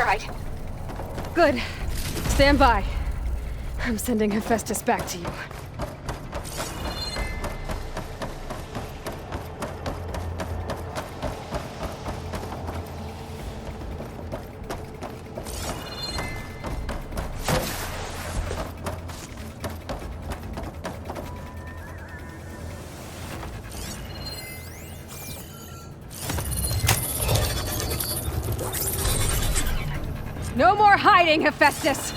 right. Good. Stand by. I'm sending Hephaestus back to you. No more hiding, Hephaestus!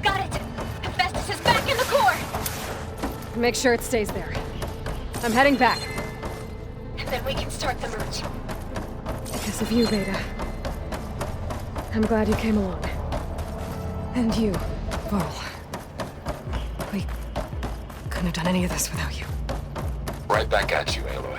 Got it! Hephaestus is back in the core! Make sure it stays there. I'm heading back. And then we can start the merge. Because of you, Beta. I'm glad you came along. And you, Varl. We couldn't have done any of this without you. Right back at you, Aloy.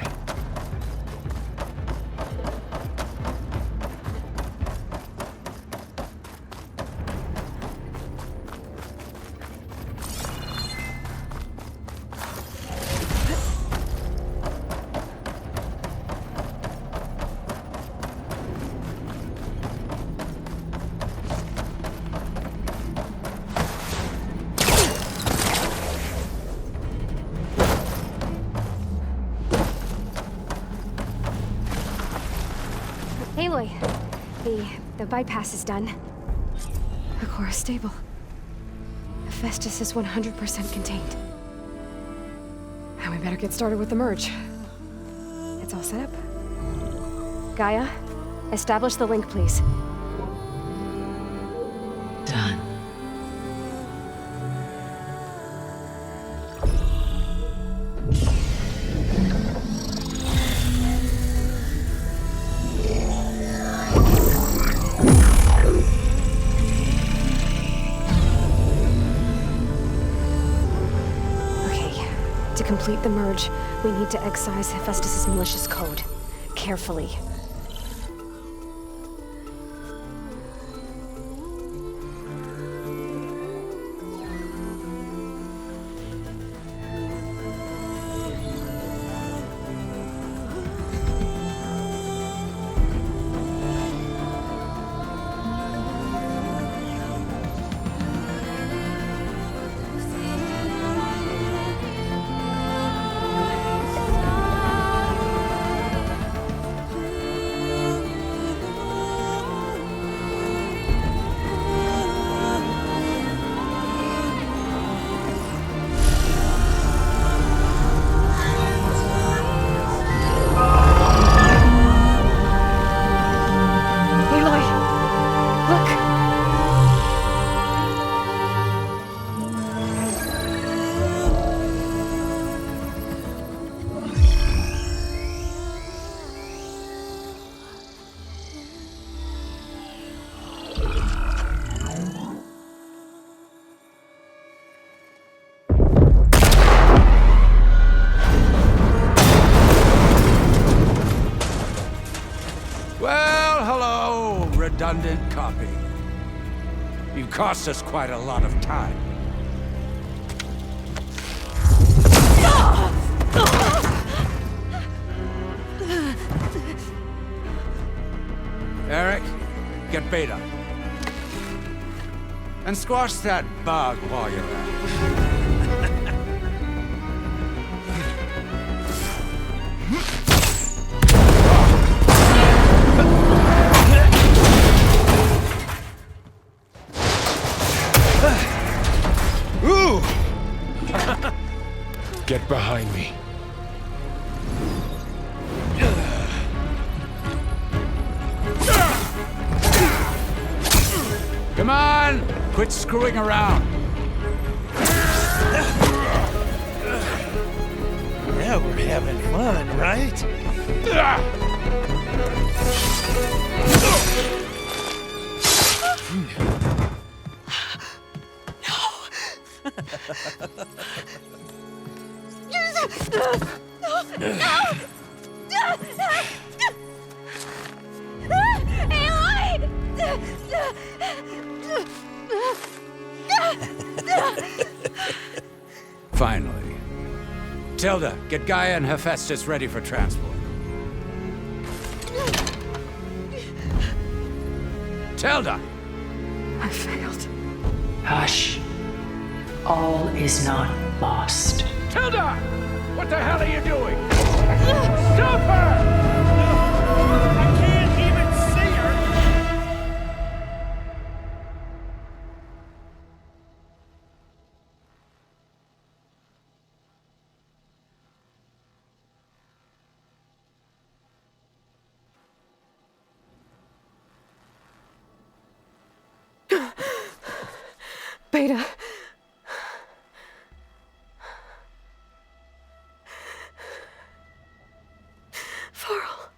Aloy, the bypass is done. The core is stable. Hephaestus is 100% contained. And we better get started with the merge. It's all set up. Gaia, establish the link, please. Done. To complete the merge, we need to excise Hephaestus' malicious code. Carefully. Redundant copy. You cost us quite a lot of time. Eric, get Beta. And squash that bug while you're at it. Get behind me. Come on! Quit screwing around. Yeah, we're having fun, right? Finally. Tilda, get Gaia and Hephaestus ready for transport. Tilda! I failed. Hush. All is not lost. Tilda! What the hell are you doing? Stop her! I can't even see her! Beta. Varl.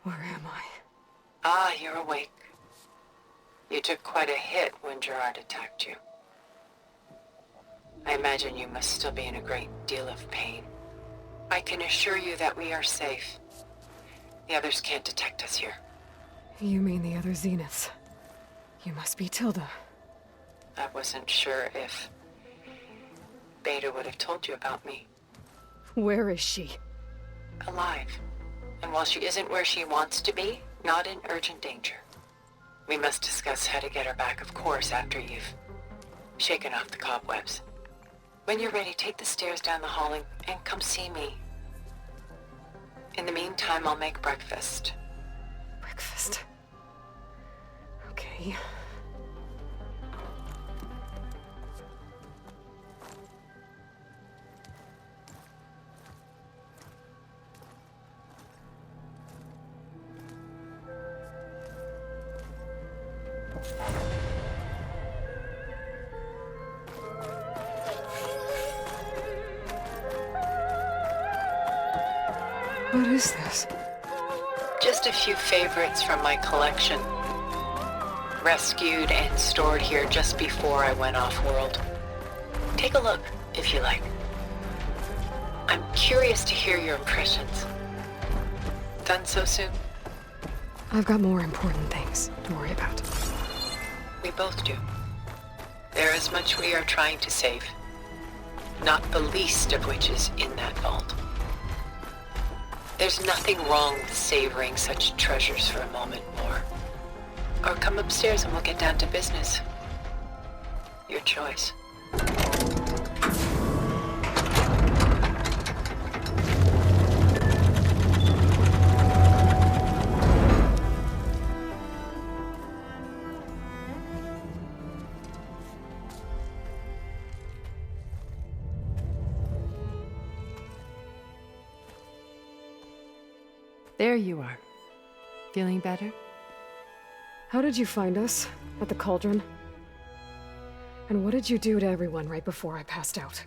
Where am I? Ah, you're awake. You took quite a hit when Gerard attacked you. I imagine you must still be in a great deal of pain. I can assure you that we are safe. The others can't detect us here. You mean the other Zeniths? You must be Tilda. I wasn't sure if Beta would have told you about me. Where is she? Alive. And while she isn't where she wants to be, not in urgent danger. We must discuss how to get her back, of course, after you've shaken off the cobwebs. When you're ready, take the stairs down the hall and come see me. In the meantime, I'll make breakfast. Breakfast. Okay. What is this? Just a few favorites from my collection. Rescued and stored here just before I went off-world. Take a look, if you like. I'm curious to hear your impressions. Done so soon? I've got more important things to worry about. We both do. There is much we are trying to save. Not the least of which is in that vault. There's nothing wrong with savoring such treasures for a moment more. Or come upstairs and we'll get down to business. Your choice. There you are. Feeling better? How did you find us? At the cauldron? And what did you do to everyone right before I passed out?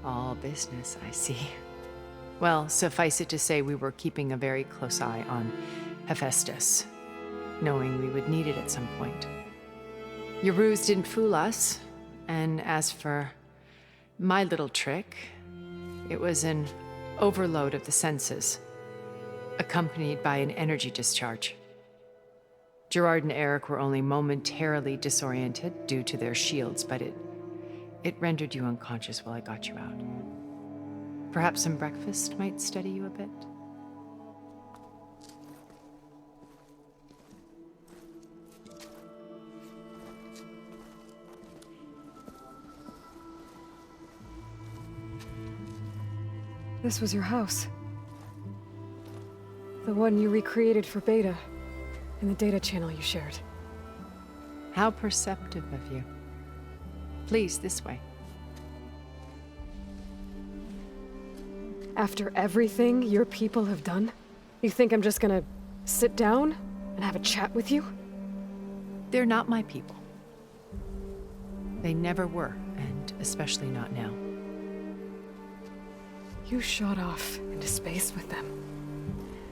All business, I see. Well, suffice it to say we were keeping a very close eye on Hephaestus, knowing we would need it at some point. Your ruse didn't fool us, and as for my little trick, it was an overload of the senses, accompanied by an energy discharge. Gerard and Eric were only momentarily disoriented due to their shields, but it rendered you unconscious while I got you out. Perhaps some breakfast might steady you a bit? This was your house. The one you recreated for Beta, in the data channel you shared. How perceptive of you. Please, this way. After everything your people have done, you think I'm just gonna sit down and have a chat with you? They're not my people. They never were, and especially not now. You shot off into space with them,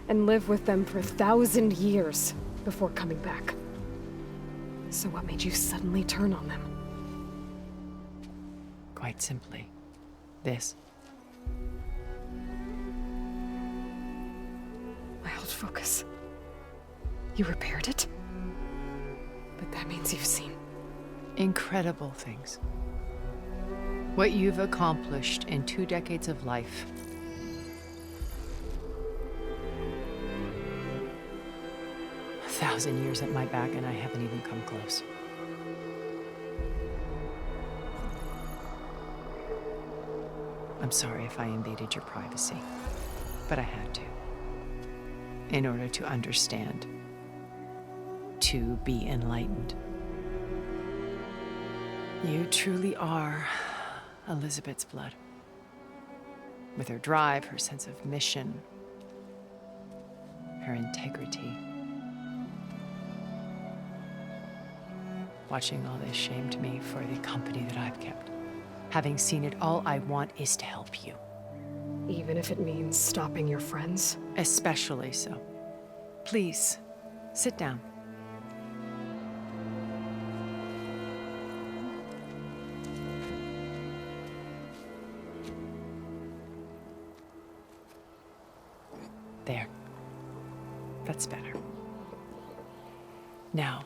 and lived with them for 1,000 years before coming back. So what made you suddenly turn on them? Quite simply, this. focus. You repaired it? But that means you've seen... Incredible things. What you've accomplished in 2 decades of life. A 1,000 years at my back and I haven't even come close. I'm sorry if I invaded your privacy, but I had to. In order to understand. To be enlightened. You truly are Elizabeth's blood. With her drive, her sense of mission, her integrity. Watching all this shamed me for the company that I've kept. Having seen it, all I want is to help you. Even if it means stopping your friends? Especially so. Please, sit down. There. That's better. Now,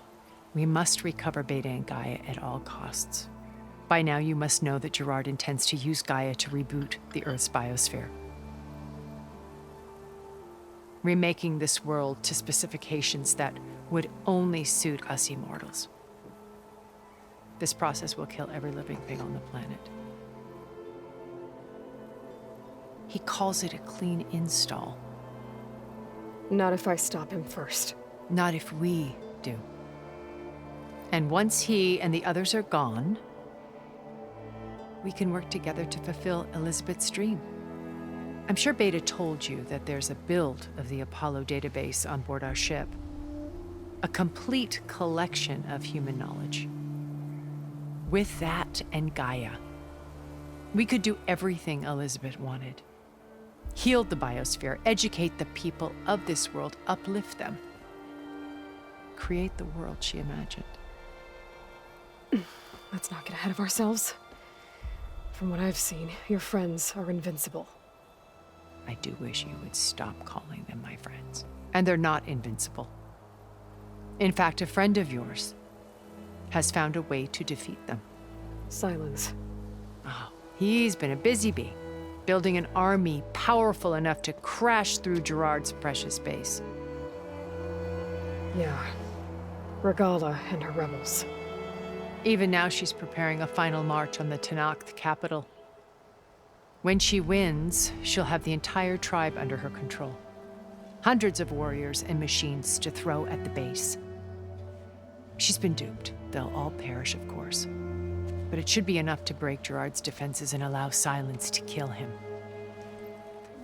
we must recover Beta and Gaia at all costs. By now, you must know that Gerard intends to use Gaia to reboot the Earth's biosphere. Remaking this world to specifications that would only suit us immortals. This process will kill every living thing on the planet. He calls it a clean install. Not if I stop him first. Not if we do. And once he and the others are gone, we can work together to fulfill Elizabeth's dream. I'm sure Beta told you that there's a build of the Apollo database on board our ship. A complete collection of human knowledge. With that and Gaia, we could do everything Elizabeth wanted. Heal the biosphere, educate the people of this world, uplift them. Create the world she imagined. Let's not get ahead of ourselves. From what I've seen, your friends are invincible. I do wish you would stop calling them my friends. And they're not invincible. In fact, a friend of yours has found a way to defeat them. Silence. Oh, he's been a busy bee, building an army powerful enough to crash through Gerard's precious base. Yeah. Regala and her rebels. Even now, she's preparing a final march on the Tenakth capital. When she wins, she'll have the entire tribe under her control. Hundreds of warriors and machines to throw at the base. She's been duped. They'll all perish, of course. But it should be enough to break Gerard's defenses and allow Silence to kill him.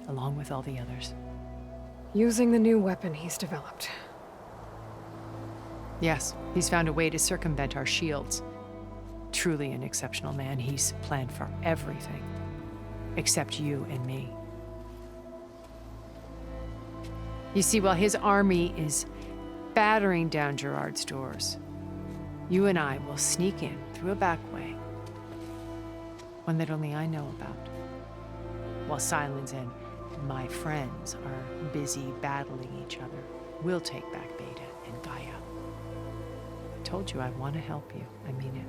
Along with all the others. Using the new weapon he's developed. Yes, he's found a way to circumvent our shields. Truly an exceptional man. He's planned for everything. Except you and me. You see, while his army is battering down Gerard's doors, you and I will sneak in through a back way. One that only I know about. While Silence and my friends are busy battling each other, we'll take back Beta and Gaia. I told you I want to help you. I mean it.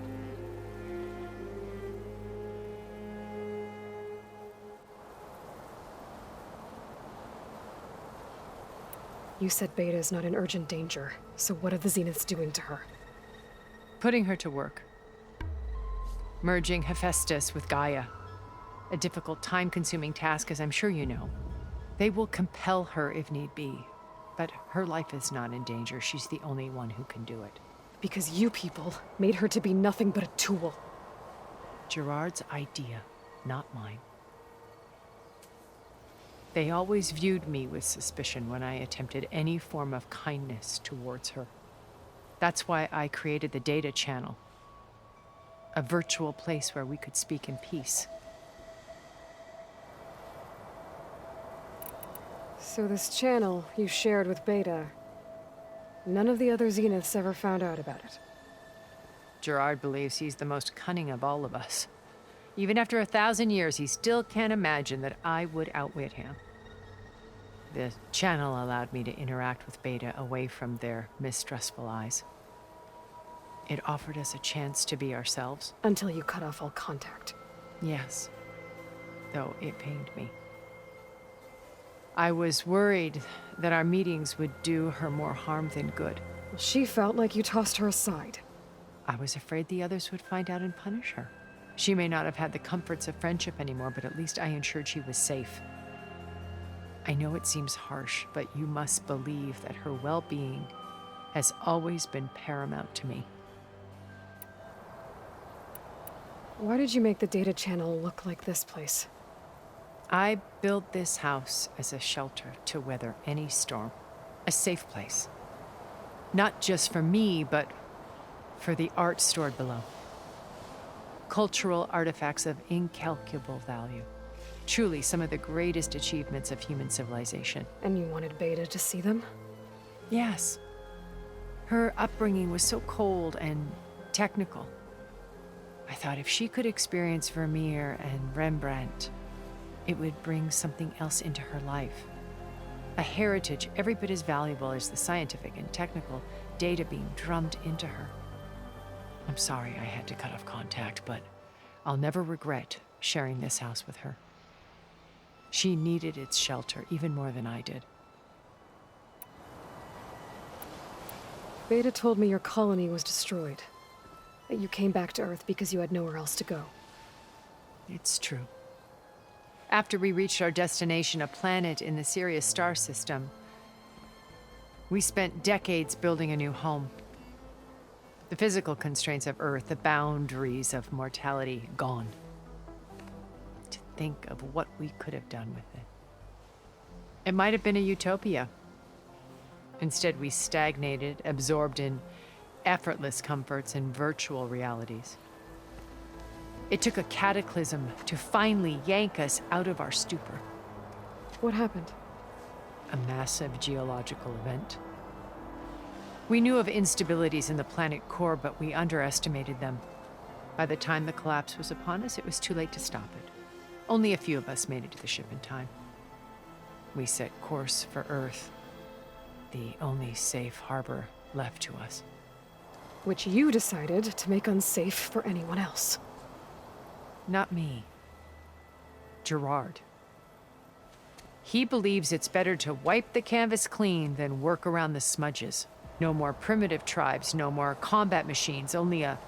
You said Beta is not in urgent danger, so what are the Zeniths doing to her? Putting her to work. Merging Hephaestus with Gaia. A difficult, time-consuming task, as I'm sure you know. They will compel her if need be, but her life is not in danger. She's the only one who can do it. Because you people made her to be nothing but a tool. Gerard's idea, not mine. They always viewed me with suspicion when I attempted any form of kindness towards her. That's why I created the data channel. A virtual place where we could speak in peace. So this channel you shared with Beta, none of the other Zeniths ever found out about it. Gerard believes he's the most cunning of all of us. Even after 1,000 years, he still can't imagine that I would outwit him. The channel allowed me to interact with Beta away from their mistrustful eyes. It offered us a chance to be ourselves. Until you cut off all contact. Yes, though it pained me. I was worried that our meetings would do her more harm than good. She felt like you tossed her aside. I was afraid the others would find out and punish her. She may not have had the comforts of friendship anymore, but at least I ensured she was safe. I know it seems harsh, but you must believe that her well-being has always been paramount to me. Why did you make the data channel look like this place? I built this house as a shelter to weather any storm. A safe place. Not just for me, but for the art stored below. Cultural artifacts of incalculable value. Truly some of the greatest achievements of human civilization. And you wanted Beta to see them? Yes. Her upbringing was so cold and technical. I thought if she could experience Vermeer and Rembrandt, it would bring something else into her life. A heritage every bit as valuable as the scientific and technical data being drummed into her. I'm sorry I had to cut off contact, but I'll never regret sharing this house with her. She needed its shelter even more than I did. Beta told me your colony was destroyed. That you came back to Earth because you had nowhere else to go. It's true. After we reached our destination, a planet in the Sirius star system, we spent decades building a new home. The physical constraints of Earth, the boundaries of mortality, gone. To think of what we could have done with it. It might have been a utopia. Instead, we stagnated, absorbed in effortless comforts and virtual realities. It took a cataclysm to finally yank us out of our stupor. What happened? A massive geological event. We knew of instabilities in the planet core, but we underestimated them. By the time the collapse was upon us, it was too late to stop it. Only a few of us made it to the ship in time. We set course for Earth, the only safe harbor left to us. Which you decided to make unsafe for anyone else. Not me. Gerard. He believes it's better to wipe the canvas clean than work around the smudges. No more primitive tribes, no more combat machines, only a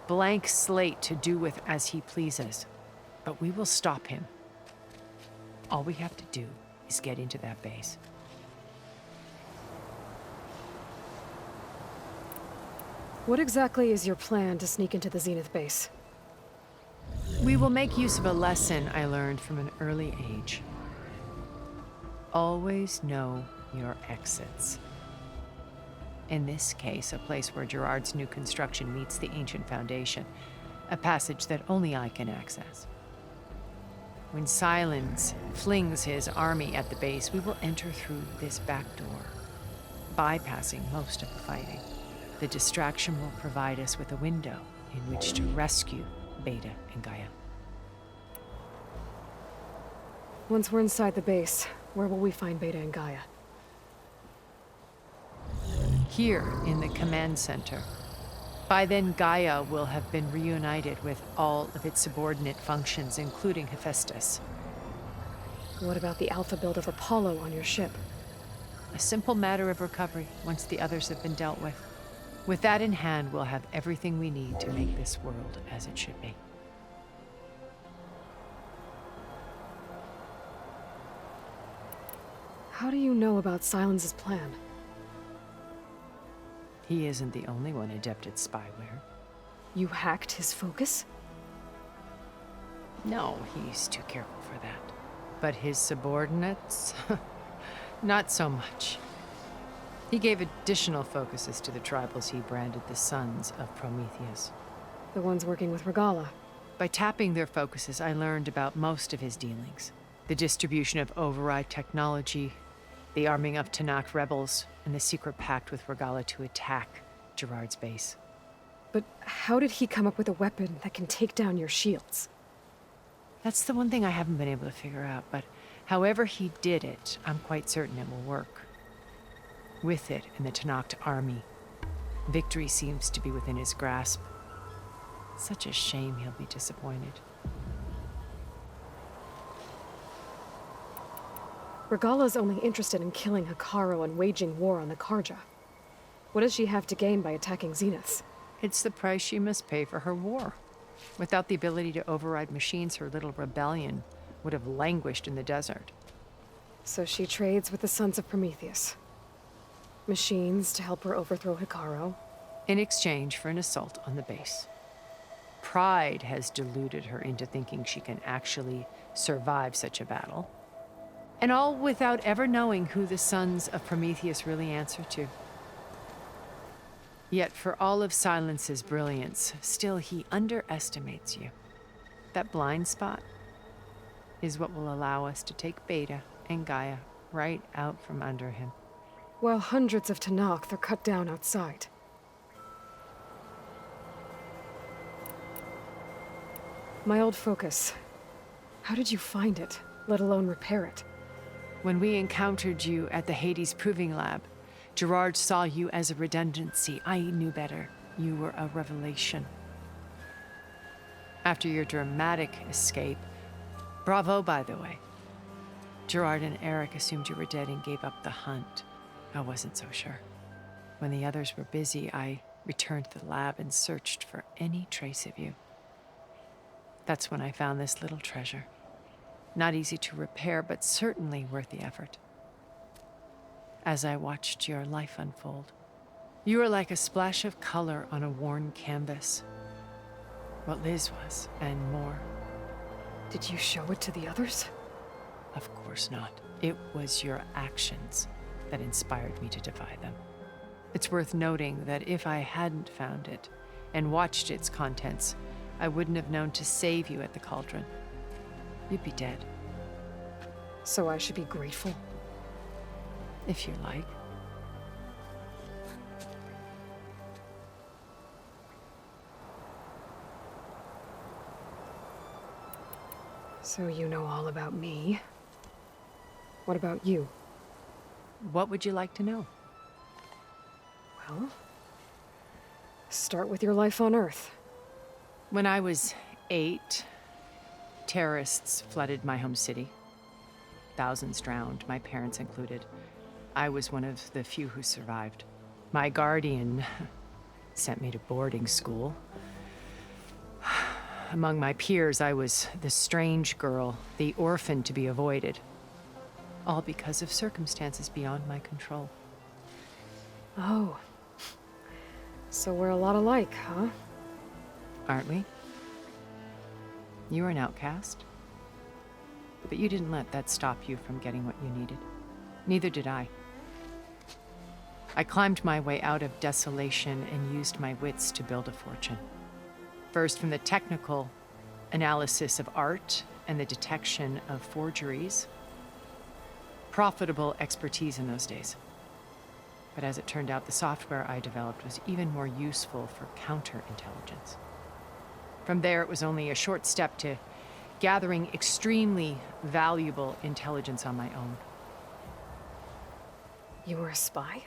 blank slate to do with as he pleases. But we will stop him. All we have to do is get into that base. What exactly is your plan to sneak into the Zenith base? We will make use of a lesson I learned from an early age. Always know your exits. In this case, a place where Gerard's new construction meets the ancient foundation, a passage that only I can access. When Silence flings his army at the base, we will enter through this back door, bypassing most of the fighting. The distraction will provide us with a window in which to rescue Beta and Gaia. Once we're inside the base, where will we find Beta and Gaia? Here in the command center. By then, Gaia will have been reunited with all of its subordinate functions, including Hephaestus. What about the alpha build of Apollo on your ship? A simple matter of recovery once the others have been dealt with. With that in hand, we'll have everything we need to make this world as it should be. How do you know about Silence's plan? He isn't the only one adept at spyware. You hacked his focus? No, he's too careful for that. But his subordinates? Not so much. He gave additional focuses to the tribals he branded the Sons of Prometheus. The ones working with Regala. By tapping their focuses, I learned about most of his dealings. The distribution of override technology, the arming of Tanakh rebels, and the secret pact with Regala to attack Gerard's base. But how did he come up with a weapon that can take down your shields? That's the one thing I haven't been able to figure out, but however he did it, I'm quite certain it will work. With it in the Tenakth army, victory seems to be within his grasp. Such a shame he'll be disappointed. Regalla's only interested in killing Hekarro and waging war on the Karja. What does she have to gain by attacking Zeniths? It's the price she must pay for her war. Without the ability to override machines, her little rebellion would have languished in the desert. So she trades with the Sons of Prometheus. Machines to help her overthrow Hekarro. In exchange for an assault on the base. Pride has deluded her into thinking she can actually survive such a battle. And all without ever knowing who the Sons of Prometheus really answer to. Yet for all of Silence's brilliance, still he underestimates you. That blind spot is what will allow us to take Beta and Gaia right out from under him. While hundreds of Tenakth are cut down outside. My old focus. How did you find it, let alone repair it? When we encountered you at the Hades Proving Lab, Gerard saw you as a redundancy. I knew better. You were a revelation. After your dramatic escape, bravo, by the way. Gerard and Eric assumed you were dead and gave up the hunt. I wasn't so sure. When the others were busy, I returned to the lab and searched for any trace of you. That's when I found this little treasure. Not easy to repair, but certainly worth the effort. As I watched your life unfold, you were like a splash of color on a worn canvas. What Liz was, and more. Did you show it to the others? Of course not. It was your actions that inspired me to defy them. It's worth noting that if I hadn't found it and watched its contents, I wouldn't have known to save you at the cauldron. You'd be dead. So I should be grateful? If you like. So you know all about me. What about you? What would you like to know? Well, start with your life on Earth. When I was 8, terrorists flooded my home city. Thousands drowned, my parents included. I was one of the few who survived. My guardian sent me to boarding school. Among my peers, I was the strange girl, the orphan to be avoided. All because of circumstances beyond my control. Oh. So we're a lot alike, huh? Aren't we? You were an outcast. But you didn't let that stop you from getting what you needed. Neither did I. I climbed my way out of desolation and used my wits to build a fortune. First, from the technical analysis of art and the detection of forgeries. Profitable expertise in those days. But as it turned out, the software I developed was even more useful for counterintelligence. From there, it was only a short step to gathering extremely valuable intelligence on my own. You were a spy?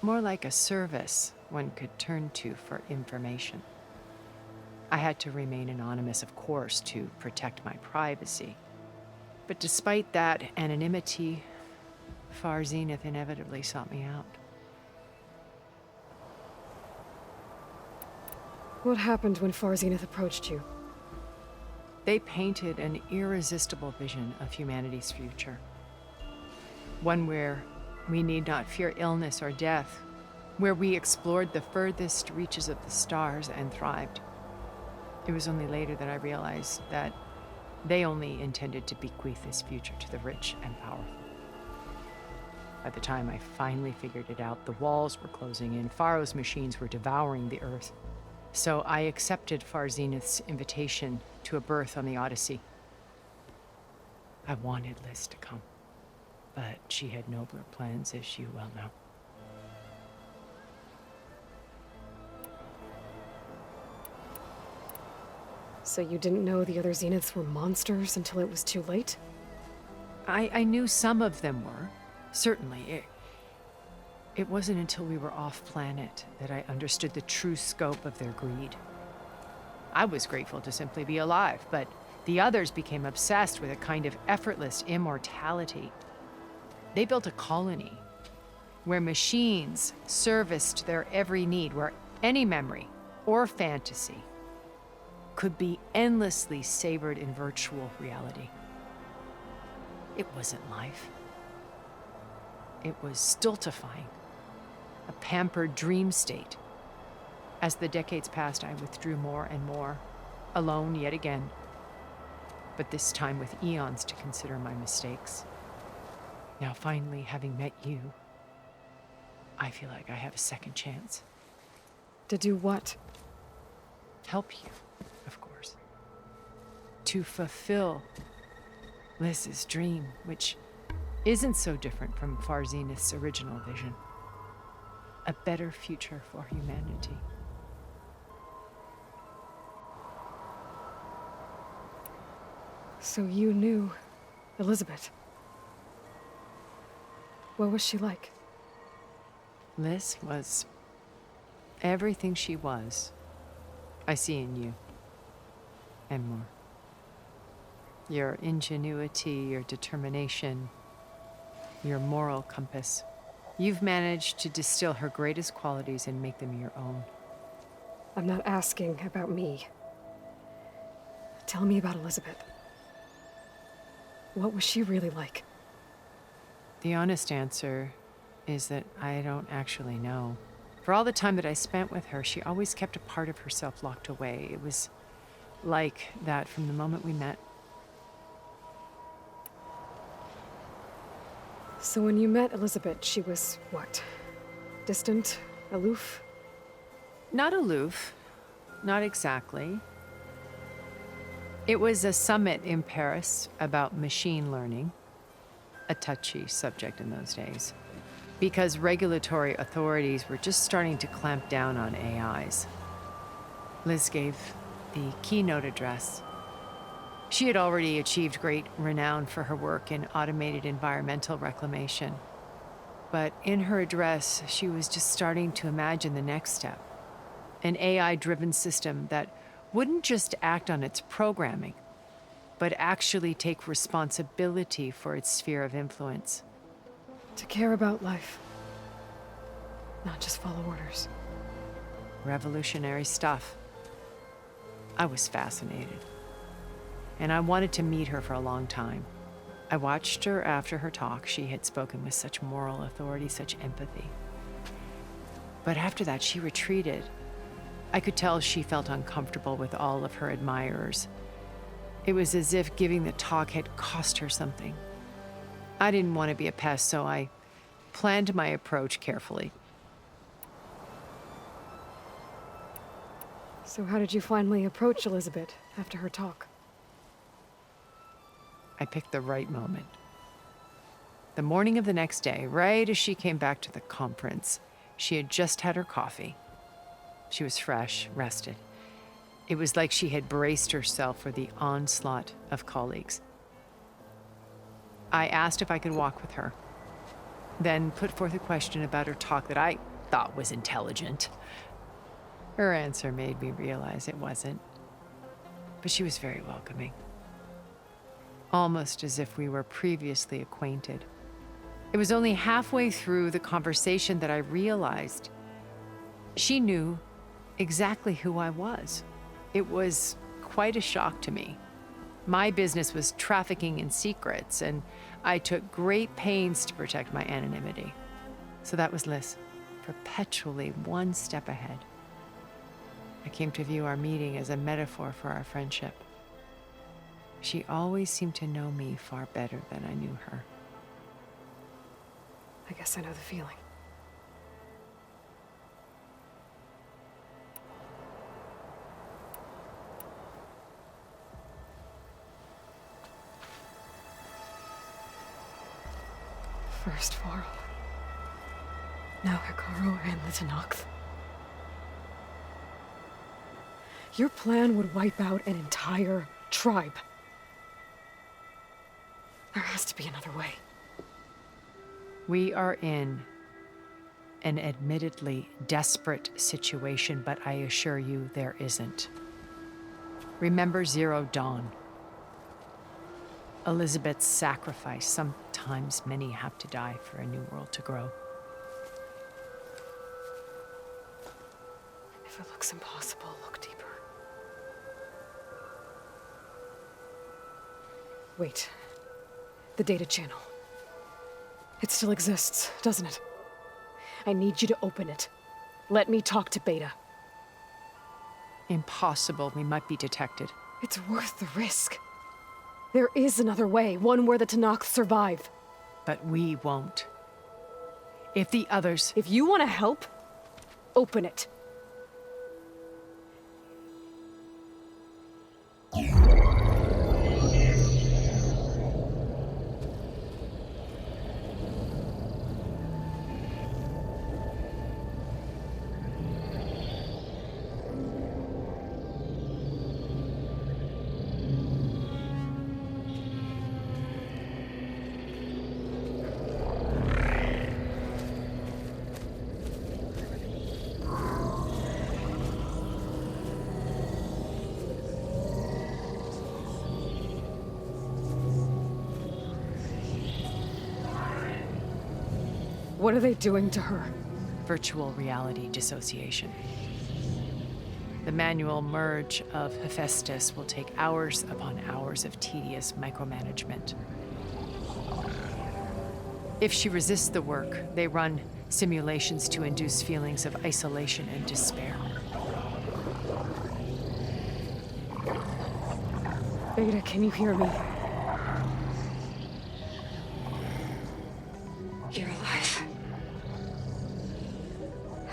More like a service one could turn to for information. I had to remain anonymous, of course, to protect my privacy. But despite that anonymity, Far Zenith inevitably sought me out. What happened when Far Zenith approached you? They painted an irresistible vision of humanity's future. One where we need not fear illness or death, where we explored the furthest reaches of the stars and thrived. It was only later that I realized that they only intended to bequeath this future to the rich and powerful. By the time I finally figured it out, the walls were closing in, Pharaoh's machines were devouring the earth. So I accepted Far Zenith's invitation to a berth on the Odyssey. I wanted Liz to come, but she had nobler plans, as you well know. So you didn't know the other Zeniths were monsters until it was too late? I knew some of them were. Certainly. It wasn't until we were off-planet that I understood the true scope of their greed. I was grateful to simply be alive, but the others became obsessed with a kind of effortless immortality. They built a colony where machines serviced their every need, where any memory or fantasy could be endlessly savored in virtual reality. It wasn't life. It was stultifying, a pampered dream state. As the decades passed, I withdrew more and more, alone yet again, but this time with eons to consider my mistakes. Now, finally, having met you, I feel like I have a second chance. To do what? Help you, of course. To fulfill Liz's dream, which isn't so different from Far Zenith's original vision. A better future for humanity. So you knew Elizabeth. What was she like? Liz was everything she was. I see in you. And more. Your ingenuity, your determination, your moral compass. You've managed to distill her greatest qualities and make them your own. I'm not asking about me. Tell me about Elizabeth. What was she really like? The honest answer is that I don't actually know. For all the time that I spent with her, she always kept a part of herself locked away. It was like that from the moment we met. So when you met Elizabeth, she was what? Distant? Aloof? Not aloof. Not exactly. It was a summit in Paris about machine learning, a touchy subject in those days, because regulatory authorities were just starting to clamp down on AIs. Liz gave the keynote address. She had already achieved great renown for her work in automated environmental reclamation. But in her address, she was just starting to imagine the next step, an AI-driven system that wouldn't just act on its programming, but actually take responsibility for its sphere of influence. To care about life. Not just follow orders. Revolutionary stuff. I was fascinated. And I wanted to meet her for a long time. I watched her after her talk. She had spoken with such moral authority, such empathy. But after that, she retreated. I could tell she felt uncomfortable with all of her admirers. It was as if giving the talk had cost her something. I didn't want to be a pest, so I planned my approach carefully. So how did you finally approach Elizabeth after her talk? I picked the right moment. The morning of the next day, right as she came back to the conference, she had just had her coffee. She was fresh, rested. It was like she had braced herself for the onslaught of colleagues. I asked if I could walk with her, then put forth a question about her talk that I thought was intelligent. Her answer made me realize it wasn't, but she was very welcoming. Almost as if we were previously acquainted. It was only halfway through the conversation that I realized she knew exactly who I was. It was quite a shock to me. My business was trafficking in secrets, and I took great pains to protect my anonymity. So that was Liz, perpetually one step ahead. I came to view our meeting as a metaphor for our friendship. She always seemed to know me far better than I knew her. I guess I know the feeling. First Varl. Now Hikaru and the Tenakth. Your plan would wipe out an entire tribe. There has to be another way. We are in an admittedly desperate situation, but I assure you there isn't. Remember Zero Dawn. Elizabeth's sacrifice. Sometimes many have to die for a new world to grow. If it looks impossible, look deeper. Wait. The data channel. It still exists, doesn't it? I need you to open it. Let me talk to Beta. Impossible. We might be detected. It's worth the risk. There is another way, one where the Tanakh survive. But we won't. If the others... If you want to help, open it. What are they doing to her? Virtual reality dissociation. The manual merge of Hephaestus will take hours upon hours of tedious micromanagement. If she resists the work, they run simulations to induce feelings of isolation and despair. Beta, can you hear me? You're alive.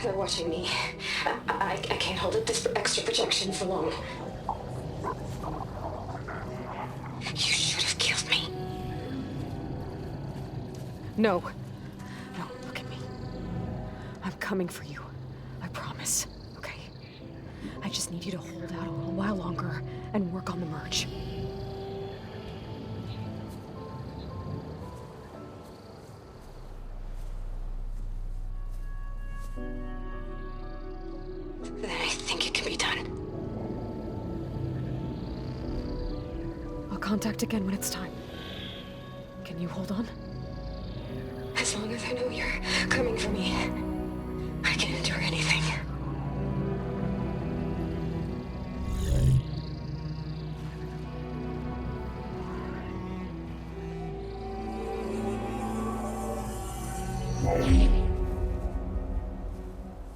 They're watching me. I can't hold up this extra projection for long. You should have killed me. No. No, look at me. I'm coming for you. I promise. Okay? I just need you to hold out a little while longer and work on the merge. Then I think it can be done. I'll contact again when it's time. Can you hold on? As long as I know you're coming for me, I can endure anything.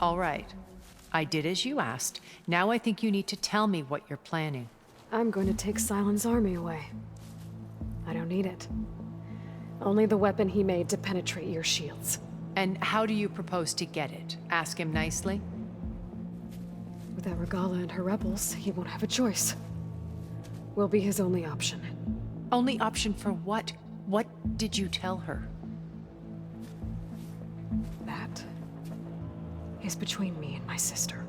All right. I did as you asked. Now I think you need to tell me what you're planning. I'm going to take Silent's army away. I don't need it. Only the weapon he made to penetrate your shields. And how do you propose to get it? Ask him nicely? Without Regala and her rebels, he won't have a choice. We'll be his only option. Only option for what? What did you tell her? That is between me and my sister.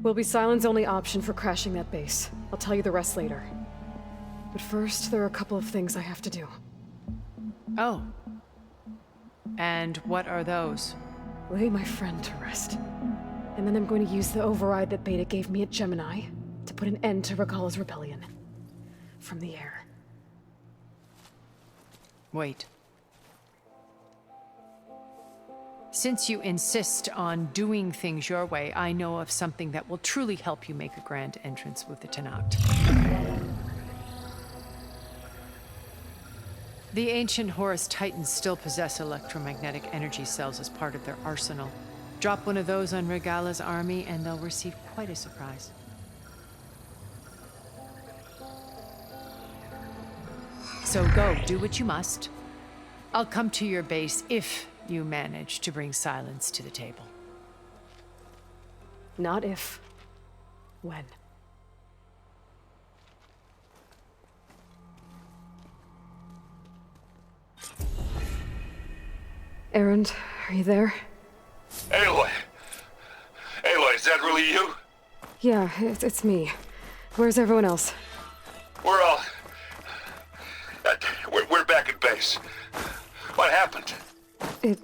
Will be Silent's only option for crashing that base. I'll tell you the rest later. But first, there are a couple of things I have to do. Oh. And what are those? Lay my friend to rest. And then I'm going to use the override that Beta gave me at Gemini to put an end to Regala's rebellion. From the air. Wait. Since you insist on doing things your way, I know of something that will truly help you make a grand entrance with the Tanakh. The ancient Horus Titans still possess electromagnetic energy cells as part of their arsenal. Drop one of those on Regala's army and they'll receive quite a surprise. So go, do what you must. I'll come to your base if you manage to bring Silence to the table. Not if. When. Erend, are you there? Aloy! Aloy, Is that really you? Yeah, it's me. Where's everyone else? We're all... we're back at base. What happened? It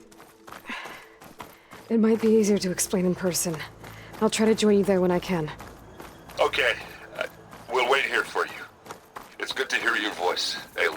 might be easier to explain in person. I'll try to join you there when I can. Okay. We'll wait here for you. It's good to hear your voice. Aloy.